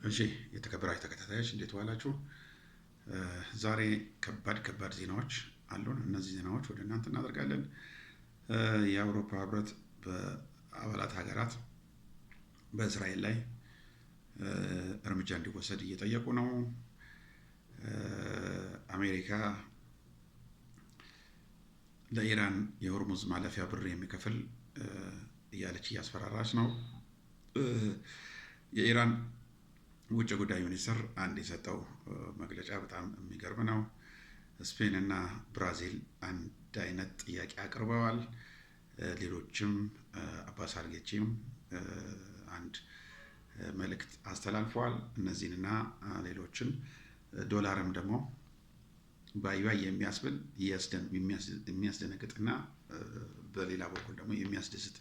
እሺ የተከበራችሁ ተከታታዮች እንዴት ዋላችሁ? ዛሬ ከባድ ዜናዎች አሉን። እነዚህ ዜናዎች ወደ እናንተ እናደርጋለን። የአውሮፓ ህብረት በአባላት ሀገራት በእስራኤል ላይ እርምጃ እንዲወሰድ እየጠየቁ ነው። አሜሪካ ለኢራን የሆርሙዝ ማለፊያ ብር የሚከፍል እያለች እያስፈራራች ነው። የኢራን ውጭ ጉዳይ ሚኒስትር አንድ የሰጠው መግለጫ በጣም የሚገርም ነው። ስፔን እና ብራዚል አንድ አይነት ጥያቄ አቅርበዋል። ሌሎችም አባስ አርጌቼም አንድ መልእክት አስተላልፈዋል። እነዚህንና ሌሎችን ዶላርም ደግሞ ባይ የሚያስብል የሚያስደነግጥና በሌላ በኩል ደግሞ የሚያስደስት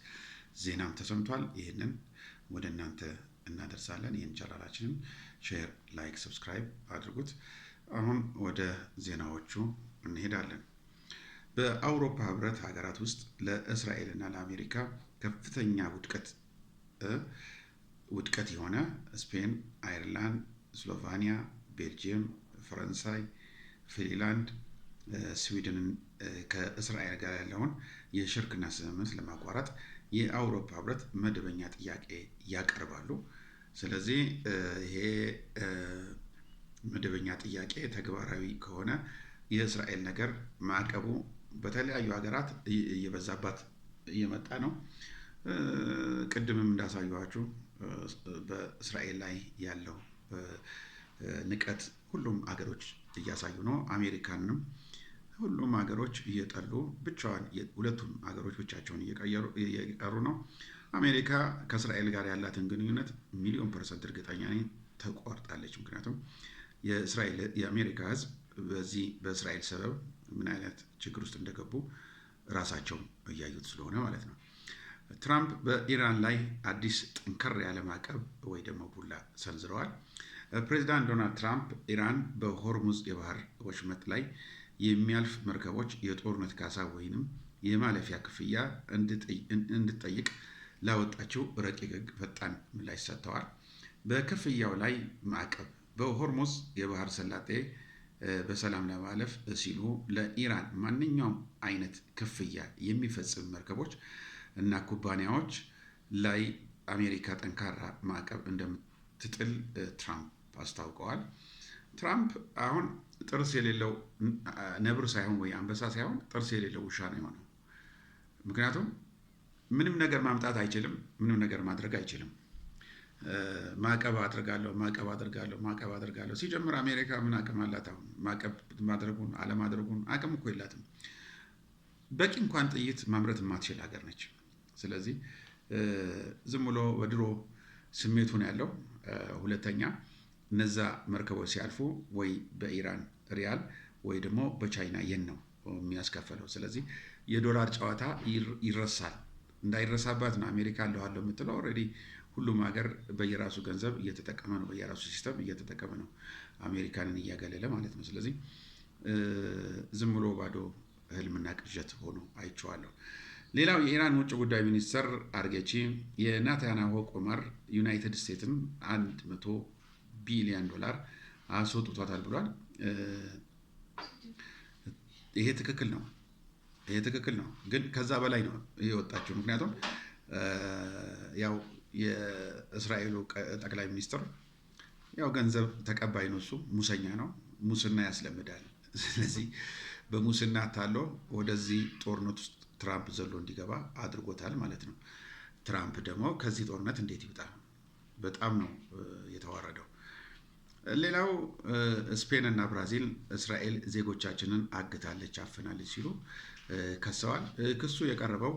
ዜናም ተሰምቷል። ይህንን ወደ እናንተ እናደርሳለን። ይህን ቻናላችንን ሼር፣ ላይክ፣ ሰብስክራይብ አድርጉት። አሁን ወደ ዜናዎቹ እንሄዳለን። በአውሮፓ ህብረት ሀገራት ውስጥ ለእስራኤልና ለአሜሪካ ከፍተኛ ውድቀት የሆነ ስፔን፣ አይርላንድ፣ ስሎቫኒያ፣ ቤልጅየም፣ ፈረንሳይ፣ ፊንላንድ፣ ስዊድንን ከእስራኤል ጋር ያለውን የሽርክና ስምምነት ለማቋረጥ የአውሮፓ ህብረት መደበኛ ጥያቄ ያቀርባሉ። ስለዚህ ይሄ መደበኛ ጥያቄ ተግባራዊ ከሆነ የእስራኤል ነገር ማዕቀቡ በተለያዩ ሀገራት እየበዛባት እየመጣ ነው። ቅድምም እንዳሳየኋችሁ በእስራኤል ላይ ያለው ንቀት ሁሉም ሀገሮች እያሳዩ ነው። አሜሪካንም ሁሉም ሀገሮች እየጠሉ ሁለቱም ሀገሮች ብቻቸውን እየቀሩ ነው። አሜሪካ ከእስራኤል ጋር ያላትን ግንኙነት ሚሊዮን% እርግጠኛ ነኝ ተቋርጣለች። ምክንያቱም የአሜሪካ ህዝብ በእስራኤል ሰበብ ምን አይነት ችግር ውስጥ እንደገቡ ራሳቸው እያዩት ስለሆነ ማለት ነው። ትራምፕ በኢራን ላይ አዲስ ጠንከር ያለ ማዕቀብ ወይ ደግሞ ቡላ ሰንዝረዋል። ፕሬዚዳንት ዶናልድ ትራምፕ ኢራን በሆርሙዝ የባህር ወሽመጥ ላይ የሚያልፍ መርከቦች የጦርነት ካሳ ወይንም የማለፊያ ክፍያ እንድትጠይቅ ላወጣችው ረቂቅ ህግ ፈጣን ምላሽ ሰጥተዋል። በክፍያው ላይ ማዕቀብ በሆርሙዝ የባህር ሰላጤ በሰላም ለማለፍ ሲሉ ለኢራን ማንኛውም አይነት ክፍያ የሚፈጽም መርከቦች እና ኩባንያዎች ላይ አሜሪካ ጠንካራ ማዕቀብ እንደምትጥል ትራምፕ አስታውቀዋል። ትራምፕ አሁን ጥርስ የሌለው ነብር ሳይሆን ወይ አንበሳ ሳይሆን ጥርስ የሌለው ውሻ ነው የሆነው። ምክንያቱም ምንም ነገር ማምጣት አይችልም፣ ምንም ነገር ማድረግ አይችልም። ማዕቀብ አድርጋለሁ ሲጀምር አሜሪካ ምን አቅም አላት? አሁን ማዕቀብ ማድረጉን አለማድረጉን አቅም እኮ የላትም። በቂ እንኳን ጥይት ማምረት የማትችል ሀገር ነች። ስለዚህ ዝም ብሎ በድሮ ስሜቱ ነው ያለው። ሁለተኛ እነዛ መርከቦች ሲያልፉ ወይ በኢራን ሪያል ወይ ደግሞ በቻይና የን ነው የሚያስከፈለው። ስለዚህ የዶላር ጨዋታ ይረሳል። እንዳይረሳባት ነው አሜሪካ አለዋለሁ የምትለው። ኦልሬዲ ሁሉም ሀገር በየራሱ ገንዘብ እየተጠቀመ ነው፣ በየራሱ ሲስተም እየተጠቀመ ነው፣ አሜሪካንን እያገለለ ማለት ነው። ስለዚህ ዝም ብሎ ባዶ ህልምና ቅዠት ሆኖ አይቼዋለሁ። ሌላው የኢራን ውጭ ጉዳይ ሚኒስትር አርጌቺ የኔታንያሁ ቁማር ዩናይትድ ስቴትስን $100 ቢሊዮን አስወጥቷታል ብሏል። ይሄ ትክክል ነው፣ ግን ከዛ በላይ ነው የወጣችው። ምክንያቱም ያው የእስራኤሉ ጠቅላይ ሚኒስትር ያው ገንዘብ ተቀባይ ነው፣ እሱ ሙሰኛ ነው፣ ሙስና ያስለምዳል። ስለዚህ በሙስና ታሎ ወደዚህ ጦርነት ውስጥ ትራምፕ ዘሎ እንዲገባ አድርጎታል ማለት ነው። ትራምፕ ደግሞ ከዚህ ጦርነት እንዴት ይውጣ? በጣም ነው የተዋረደው። ሌላው ስፔን እና ብራዚል እስራኤል ዜጎቻችንን አግታለች፣ አፍናለች ሲሉ ከሰዋል። ክሱ የቀረበው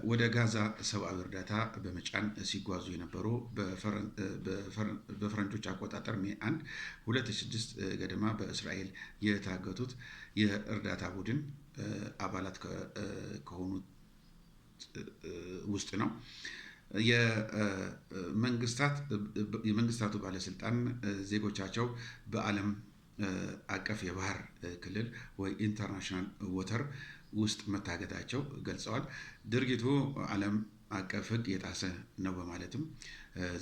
ወደ ጋዛ ሰብአዊ እርዳታ በመጫን ሲጓዙ የነበሩ በፈረንጆች አቆጣጠር ሜይ 1 2006 ገደማ በእስራኤል የታገቱት የእርዳታ ቡድን አባላት ከሆኑት ውስጥ ነው። የመንግስታቱ ባለስልጣን ዜጎቻቸው በዓለም አቀፍ የባህር ክልል ወይ ኢንተርናሽናል ወተር ውስጥ መታገታቸው ገልጸዋል። ድርጊቱ ዓለም አቀፍ ሕግ የጣሰ ነው በማለትም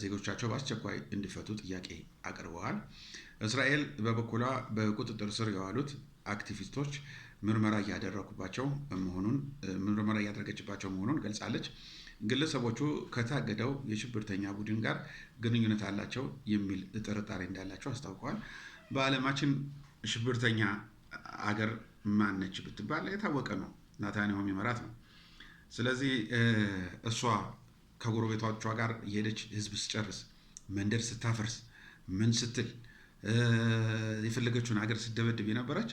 ዜጎቻቸው በአስቸኳይ እንዲፈቱ ጥያቄ አቅርበዋል። እስራኤል በበኩሏ በቁጥጥር ስር የዋሉት አክቲቪስቶች ምርመራ እያደረገችባቸው መሆኑን ገልጻለች። ግለሰቦቹ ከታገደው የሽብርተኛ ቡድን ጋር ግንኙነት አላቸው የሚል ጥርጣሬ እንዳላቸው አስታውቀዋል። በዓለማችን ሽብርተኛ አገር ማነች ብትባል የታወቀ ነው፣ ናታንያሁ የሚመራት ነው። ስለዚህ እሷ ከጎረቤቶቿ ጋር የሄደች ህዝብ ስጨርስ፣ መንደር ስታፈርስ፣ ምን ስትል የፈለገችውን ሀገር ስደበድብ የነበረች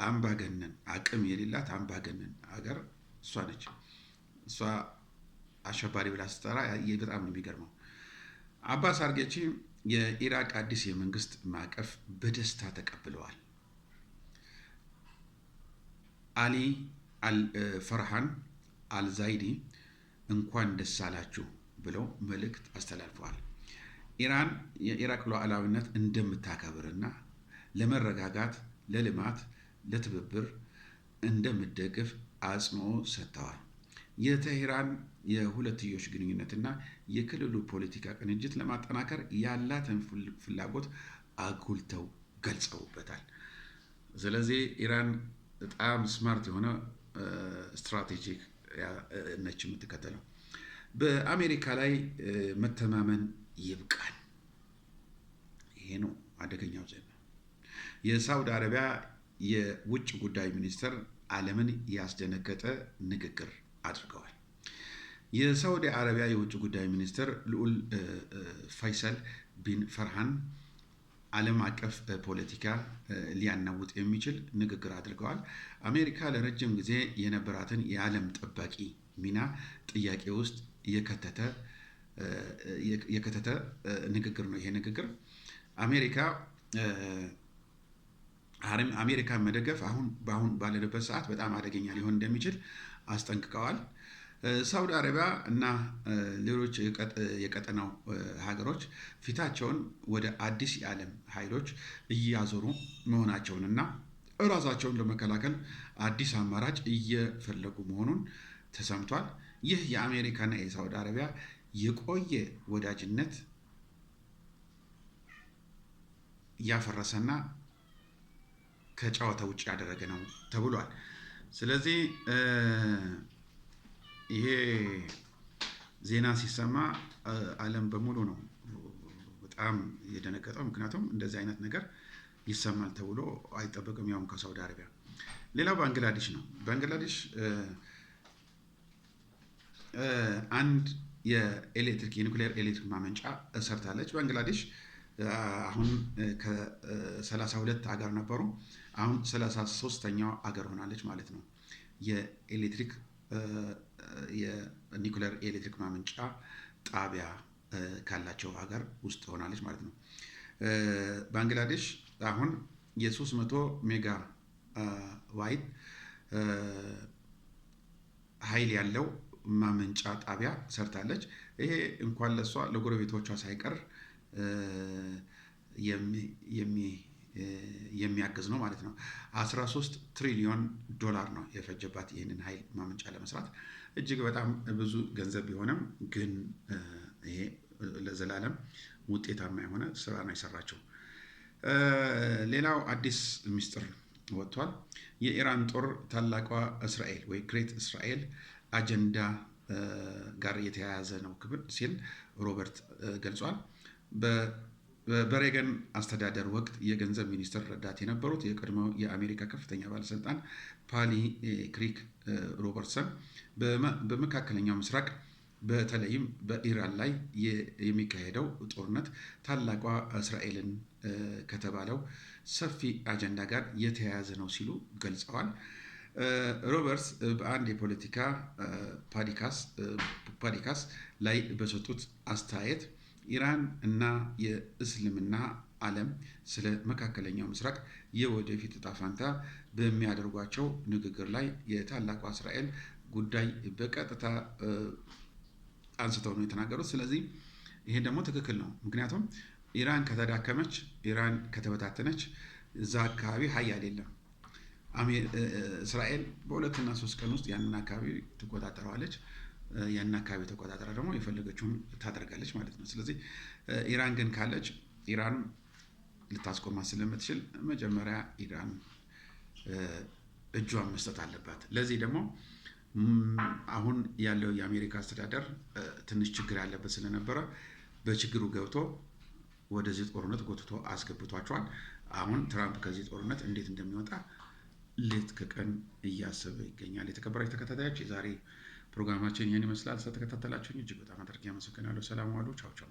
አምባገነን አቅም የሌላት አምባገነን ሀገር እሷ ነች። እሷ አሸባሪ ብላ ስትጠራ በጣም ነው የሚገርመው። አባስ አርጌቺ የኢራቅ አዲስ የመንግስት ማዕቀፍ በደስታ ተቀብለዋል። አሊ አልፈርሃን አልዛይዲ እንኳን ደስ አላችሁ ብለው መልእክት አስተላልፈዋል። ኢራን የኢራቅ ሉዓላዊነት እንደምታከብርና ለመረጋጋት፣ ለልማት፣ ለትብብር እንደምትደግፍ አጽንኦት ሰጥተዋል። የቴህራን የሁለትዮሽ ግንኙነትና የክልሉ ፖለቲካ ቅንጅት ለማጠናከር ያላትን ፍላጎት አጉልተው ገልጸውበታል። ስለዚህ ኢራን በጣም ስማርት የሆነ ስትራቴጂክ ነች የምትከተለው። በአሜሪካ ላይ መተማመን ይብቃል። ይሄ ነው አደገኛው ዜና። የሳውዲ አረቢያ የውጭ ጉዳይ ሚኒስትር ዓለምን ያስደነገጠ ንግግር አድርገዋል። የሳውዲ አረቢያ የውጭ ጉዳይ ሚኒስትር ልዑል ፈይሰል ቢን ፈርሃን ዓለም አቀፍ ፖለቲካ ሊያናውጥ የሚችል ንግግር አድርገዋል። አሜሪካ ለረጅም ጊዜ የነበራትን የዓለም ጠባቂ ሚና ጥያቄ ውስጥ የከተተ ንግግር ነው። ይሄ ንግግር አሜሪካን መደገፍ በአሁን ባለንበት ሰዓት በጣም አደገኛ ሊሆን እንደሚችል አስጠንቅቀዋል። ሳውዲ አረቢያ እና ሌሎች የቀጠናው ሀገሮች ፊታቸውን ወደ አዲስ የዓለም ኃይሎች እያዞሩ መሆናቸውንና እራሳቸውን ለመከላከል አዲስ አማራጭ እየፈለጉ መሆኑን ተሰምቷል። ይህ የአሜሪካና የሳውዲ አረቢያ የቆየ ወዳጅነት ያፈረሰና ከጨዋታ ውጭ ያደረገ ነው ተብሏል። ስለዚህ ይሄ ዜና ሲሰማ ዓለም በሙሉ ነው በጣም የደነገጠው። ምክንያቱም እንደዚህ አይነት ነገር ይሰማል ተብሎ አይጠበቅም፣ ያውም ከሳውዲ አረቢያ። ሌላው ባንግላዴሽ ነው። ባንግላዴሽ አንድ የኒውክሌር ኤሌክትሪክ ማመንጫ ሰርታለች። ባንግላዴሽ አሁን ከ32 ሀገር ነበሩ፣ አሁን 33ኛው ሀገር ሆናለች ማለት ነው። የኒውክሌር ኤሌክትሪክ ማመንጫ ጣቢያ ካላቸው ሀገር ውስጥ ሆናለች ማለት ነው። ባንግላዴሽ አሁን የ300 ሜጋ ዋይት ኃይል ያለው ማመንጫ ጣቢያ ሰርታለች። ይሄ እንኳን ለሷ ለጎረቤቶቿ ሳይቀር የሚያግዝ ነው ማለት ነው። 13 ትሪሊዮን ዶላር ነው የፈጀባት ይህንን ኃይል ማመንጫ ለመስራት። እጅግ በጣም ብዙ ገንዘብ ቢሆንም ግን ይሄ ለዘላለም ውጤታማ የሆነ ስራ ነው የሰራቸው። ሌላው አዲስ ምስጢር ወጥቷል። የኢራን ጦር ታላቋ እስራኤል ወይ ግሬት እስራኤል አጀንዳ ጋር የተያያዘ ነው ሲል ሮበርት ገልጿል። በሬገን አስተዳደር ወቅት የገንዘብ ሚኒስትር ረዳት የነበሩት የቀድሞው የአሜሪካ ከፍተኛ ባለስልጣን ፓሊ ክሪክ ሮበርትሰን በመካከለኛው ምስራቅ በተለይም በኢራን ላይ የሚካሄደው ጦርነት ታላቋ እስራኤልን ከተባለው ሰፊ አጀንዳ ጋር የተያያዘ ነው ሲሉ ገልጸዋል። ሮበርትስ በአንድ የፖለቲካ ፓዲካስ ላይ በሰጡት አስተያየት ኢራን እና የእስልምና ዓለም ስለ መካከለኛው ምስራቅ የወደፊት ዕጣ ፈንታ በሚያደርጓቸው ንግግር ላይ የታላቋ እስራኤል ጉዳይ በቀጥታ አንስተው ነው የተናገሩት። ስለዚህ ይሄ ደግሞ ትክክል ነው። ምክንያቱም ኢራን ከተዳከመች፣ ኢራን ከተበታተነች እዛ አካባቢ ሀያል የለም። እስራኤል በ2 እና 3 ቀን ውስጥ ያንን አካባቢ ትቆጣጠረዋለች። ያን አካባቢ ተቆጣጥራ ደግሞ የፈለገችውን ታደርጋለች ማለት ነው። ስለዚህ ኢራን ግን ካለች ኢራን ልታስቆማት ስለምትችል መጀመሪያ ኢራን እጇን መስጠት አለባት። ለዚህ ደግሞ አሁን ያለው የአሜሪካ አስተዳደር ትንሽ ችግር ያለበት ስለነበረ በችግሩ ገብቶ ወደዚህ ጦርነት ጎትቶ አስገብቷቸዋል። አሁን ትራምፕ ከዚህ ጦርነት እንዴት እንደሚወጣ ሌት ከቀን እያሰበ ይገኛል። የተከበራችሁ ተከታታዮች የዛሬ ፕሮግራማችን ይህን ይመስላል። ስለተከታተላችሁኝ እጅግ በጣም አድርጌ አመሰግናለሁ። ሰላም ዋሉ። ቻው ቻው።